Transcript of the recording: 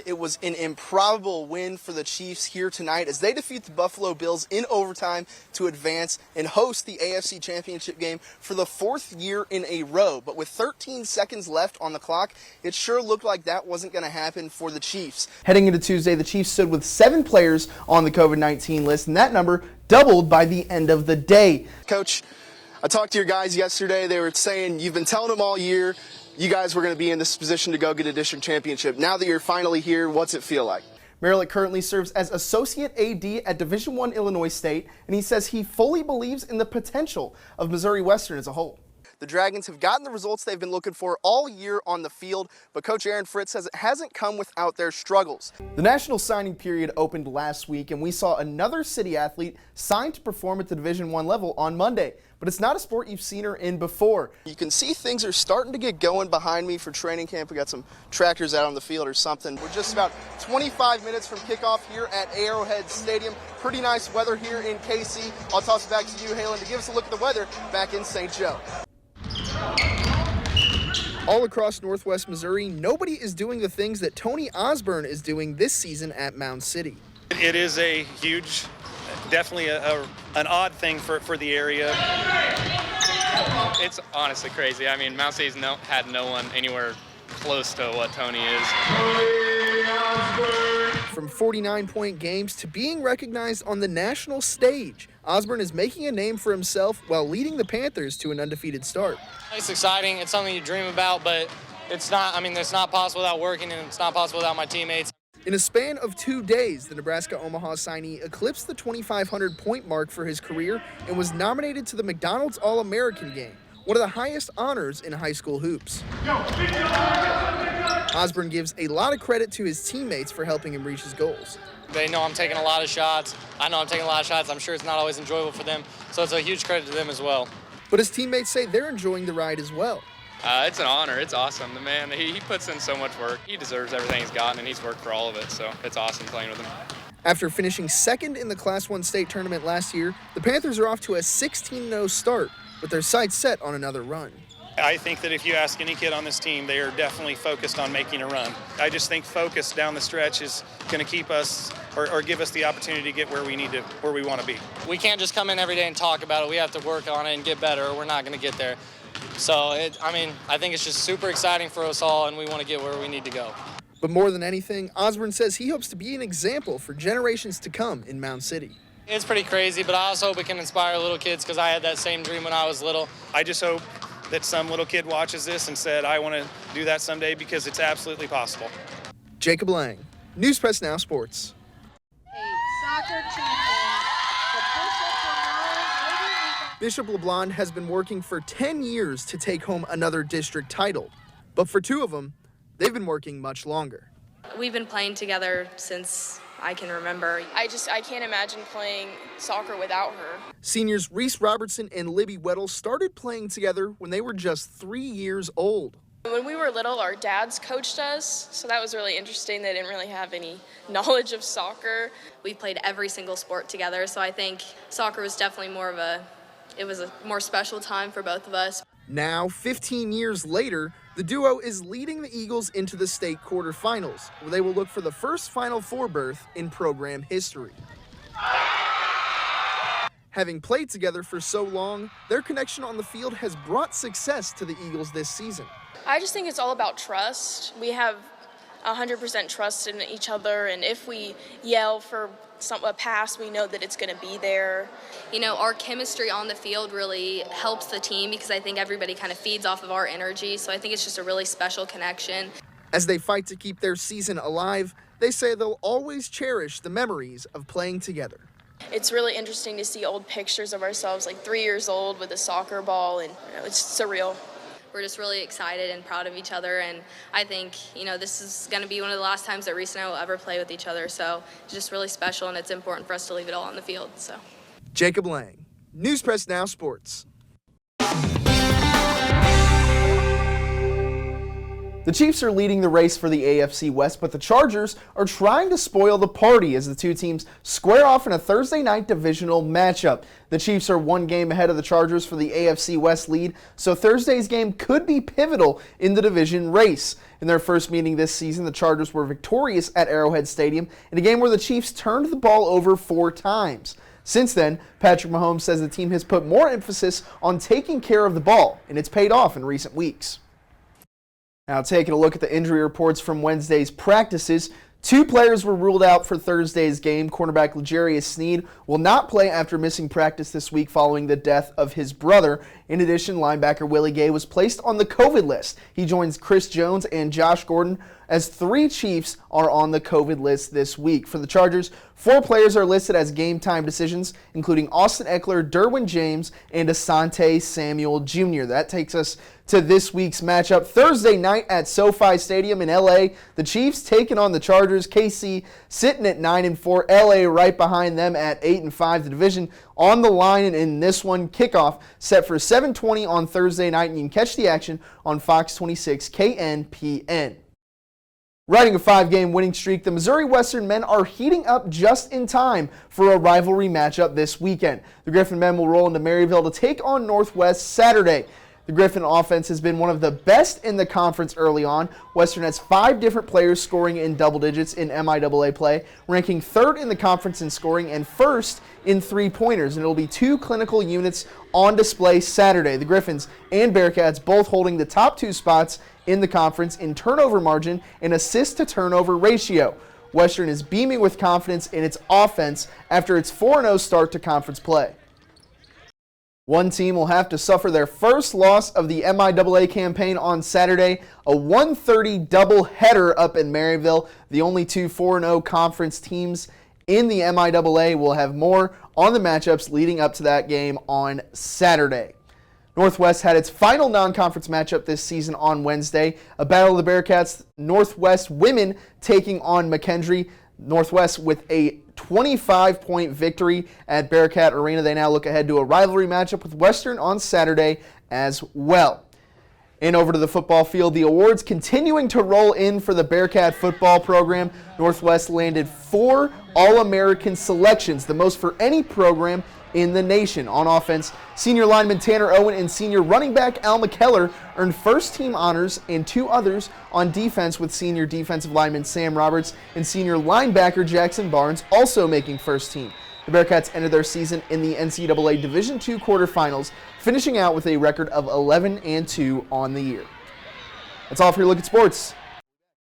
It was an improbable win for the Chiefs here tonight as they defeat the Buffalo Bills in overtime to advance and host the AFC Championship game for the fourth year in a row. But with 13 seconds left on the clock, it sure looked like that wasn't going to happen for the Chiefs. Heading into Tuesday, the Chiefs stood with 7 players on the COVID-19 list, and that number doubled by the end of the day. Coach, I talked to your guys yesterday. They were saying you've been telling them all year you guys were going to be in this position to go get a district championship. Now that you're finally here, what's it feel like? Merrill currently serves as Associate AD at Division I Illinois State, and he says he fully believes in the potential of Missouri Western as a whole. The Dragons have gotten the results they've been looking for all year on the field, but Coach Aaron Fritz says it hasn't come without their struggles. The national signing period opened last week, and we saw another city athlete signed to perform at the Division I level on Monday. But it's not a sport you've seen her in before. You can see things are starting to get going behind me for training camp. We got some tractors out on the field or something. We're just about 25 minutes from kickoff here at Arrowhead Stadium. Pretty nice weather here in KC. I'll toss it back to you, Halen, to give us a look at the weather back in St. Joe. All across Northwest Missouri, nobody is doing the things that Tony Osburn is doing this season at Mound City. It is a huge, definitely an odd thing for the area. It's honestly crazy. I mean, Mound City's had no one anywhere close to what Tony is. From 49-point games to being recognized on the national stage, Osburn is making a name for himself while leading the Panthers to an undefeated start. It's exciting. It's something you dream about, but it's not possible without working, and it's not possible without my teammates. In a span of 2 days, the Nebraska-Omaha signee eclipsed the 2,500-point mark for his career and was nominated to the McDonald's All-American game, one of the highest honors in high school hoops. Osburn gives a lot of credit to his teammates for helping him reach his goals. They know I'm taking a lot of shots. I know I'm taking a lot of shots. I'm sure it's not always enjoyable for them, so it's a huge credit to them as well. But his teammates say they're enjoying the ride as well. It's an honor. It's awesome. The man, he puts in so much work. He deserves everything he's gotten, and he's worked for all of it, so it's awesome playing with him. After finishing second in the Class I state tournament last year, the Panthers are off to a 16-0 start, with their sights set on another run. I think that if you ask any kid on this team, they are definitely focused on making a run. I just think focus down the stretch is going to keep us or give us the opportunity to get where we want to be. We can't just come in every day and talk about it. We have to work on it and get better, or we're not going to get there. So, I think it's just super exciting for us all, and we want to get where we need to go. But more than anything, Osburn says he hopes to be an example for generations to come in Mound City. It's pretty crazy, but I also hope it can inspire little kids because I had that same dream when I was little. I just hope that some little kid watches this and said, I want to do that someday, because it's absolutely possible. Jacob Lang, News Press Now Sports. Soccer champion, Bishop LeBlond has been working for 10 years to take home another district title, but for 2 of them, they've been working much longer. We've been playing together since I can remember. I can't imagine playing soccer without her. Seniors Reese, Robertson, and Libby Weddle started playing together when they were just 3 years old. When we were little, our dads coached us, so that was really interesting. They didn't really have any knowledge of soccer. We played every single sport together, so I think soccer was definitely it was a more special time for both of us. Now, 15 years later, the duo is leading the Eagles into the state quarterfinals, where they will look for the first Final Four berth in program history. Having played together for so long, their connection on the field has brought success to the Eagles this season. I just think it's all about trust. We have 100% trust in each other, and if we yell for a pass, we know that it's going to be there. Our chemistry on the field really helps the team because I think everybody kind of feeds off of our energy, so I think it's just a really special connection. As they fight to keep their season alive, they say they'll always cherish the memories of playing together. It's really interesting to see old pictures of ourselves, like 3 years old with a soccer ball, and it's surreal. We're just really excited and proud of each other, and I think, this is going to be one of the last times that Reese and I will ever play with each other, so it's just really special, and it's important for us to leave it all on the field. So, Jacob Lang, News Press Now Sports. The Chiefs are leading the race for the AFC West, but the Chargers are trying to spoil the party as the two teams square off in a Thursday night divisional matchup. The Chiefs are one game ahead of the Chargers for the AFC West lead, so Thursday's game could be pivotal in the division race. In their first meeting this season, the Chargers were victorious at Arrowhead Stadium in a game where the Chiefs turned the ball over 4 times. Since then, Patrick Mahomes says the team has put more emphasis on taking care of the ball, and it's paid off in recent weeks. Now, taking a look at the injury reports from Wednesday's practices, 2 players were ruled out for Thursday's game. Cornerback L'Jarius Sneed will not play after missing practice this week following the death of his brother. In addition, linebacker Willie Gay was placed on the COVID list. He joins Chris Jones and Josh Gordon as 3 Chiefs are on the COVID list this week. For the Chargers, 4 players are listed as game-time decisions, including Austin Eckler, Derwin James, and Asante Samuel Jr. That takes us to this week's matchup. Thursday night at SoFi Stadium in LA, the Chiefs taking on the Chargers. KC sitting at 9-4, LA right behind them at 8-5. The division on the line in this one. Kickoff set for 7:20 on Thursday night, and you can catch the action on Fox 26 KNPN. Riding a 5-game winning streak, the Missouri Western men are heating up just in time for a rivalry matchup this weekend. The Griffin men will roll into Maryville to take on Northwest Saturday. The Griffin offense has been one of the best in the conference early on. Western has 5 different players scoring in double digits in MIAA play, ranking 3rd in the conference in scoring and 1st in 3-pointers. And it'll be 2 clinical units on display Saturday. The Griffins and Bearcats both holding the top 2 spots in the conference in turnover margin and assist to turnover ratio. Western is beaming with confidence in its offense after its 4-0 start to conference play. One team will have to suffer their first loss of the MIAA campaign on Saturday, a 1:30 doubleheader up in Maryville. The only 2 4-0 conference teams in the MIAA will have more on the matchups leading up to that game on Saturday. Northwest had its final non-conference matchup this season on Wednesday, a battle of the Bearcats. Northwest women taking on McKendree. Northwest with a 25-point victory at Bearcat Arena. They now look ahead to a rivalry matchup with Western on Saturday as well. And over to the football field, the awards continuing to roll in for the Bearcat football program. Northwest landed 4 All-American selections, the most for any program in the nation. On offense, senior lineman Tanner Owen and senior running back Al McKellar earned first-team honors, and 2 others on defense with senior defensive lineman Sam Roberts and senior linebacker Jackson Barnes also making first team. The Bearcats ended their season in the NCAA Division II quarterfinals, finishing out with a record of 11-2 on the year. That's all for your look at sports.